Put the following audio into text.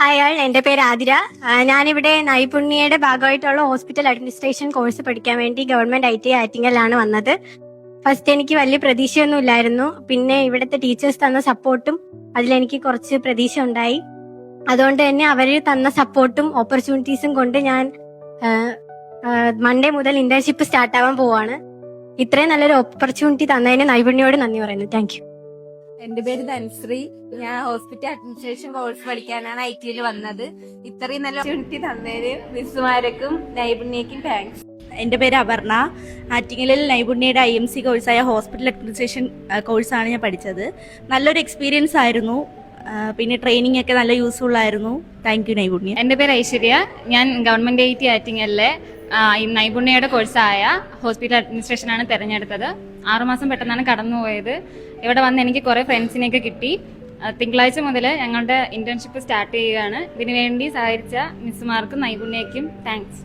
Hi ആൾ, എൻ്റെ പേര് ആതിര. ഞാനിവിടെ നൈപുണ്യയുടെ ഭാഗമായിട്ടുള്ള ഹോസ്പിറ്റൽ അഡ്മിനിസ്ട്രേഷൻ കോഴ്സ് പഠിക്കാൻ വേണ്ടി ഗവൺമെന്റ് ITI ആറ്റിങ്ങലാണ് വന്നത്. ഫസ്റ്റ് എനിക്ക് വലിയ പ്രതീക്ഷയൊന്നും ഇല്ലായിരുന്നു. പിന്നെ ഇവിടുത്തെ ടീച്ചേഴ്സ് തന്ന സപ്പോർട്ടും അതിലെനിക്ക് കുറച്ച് പ്രതീക്ഷ ഉണ്ടായി. അതുകൊണ്ട് തന്നെ അവർ തന്ന സപ്പോർട്ടും ഓപ്പർച്യൂണിറ്റീസും കൊണ്ട് ഞാൻ മൺഡേ മുതൽ ഇന്റേൺഷിപ്പ് സ്റ്റാർട്ട് ആവാൻ പോവാണ്. ഇത്രയും നല്ലൊരു ഓപ്പർച്യൂണിറ്റി തന്നതിന് നൈപുണ്യോട് നന്ദി പറയുന്നു. Thank you. എന്റെ പേര് ധൻശ്രീ. ഞാൻ ഹോസ്പിറ്റൽ അഡ്മിനിസ്ട്രേഷൻ കോഴ്സ് പഠിക്കാനാണ് ITIയിൽ വന്നത്. ഇത്രയും നല്ല ഓപ്പർച്യൂണിറ്റി തന്നതിന് മിസ്സുമാർക്കും നൈപുണ്യക്കും താങ്ക്സ്. എൻ്റെ പേര് അപർണ. ആറ്റിങ്ങലിൽ നൈപുണ്യയുടെ IMC കോഴ്സായ ഹോസ്പിറ്റൽ അഡ്മിനിസ്ട്രേഷൻ കോഴ്സാണ് ഞാൻ പഠിച്ചത്. നല്ലൊരു എക്സ്പീരിയൻസ് ആയിരുന്നു. പിന്നെ ട്രെയിനിങ് ഒക്കെ നല്ല യൂസ്ഫുൾ ആയിരുന്നു. താങ്ക് യു നൈപുണ്യ. എൻ്റെ പേര് ഐശ്വര്യ. ഞാൻ ഗവൺമെന്റ് ITI ആറ്റിങ്ങലിലെ നൈപുണ്യയുടെ കോഴ്സായ ഹോസ്പിറ്റൽ അഡ്മിനിസ്ട്രേഷനാണ് തിരഞ്ഞെടുത്തത്. 6 മാസം പെട്ടെന്നാണ് കടന്നുപോയത്. ഇവിടെ വന്ന് എനിക്ക് കുറേ ഫ്രണ്ട്സിനെയൊക്കെ കിട്ടി. തിങ്കളാഴ്ച മുതൽ ഞങ്ങളുടെ ഇന്റേൺഷിപ്പ് സ്റ്റാർട്ട് ചെയ്യുകയാണ്. ഇതിനുവേണ്ടി സഹായിച്ച മിസ്സുമാർക്കും നൈപുണ്യക്കും താങ്ക്സ്.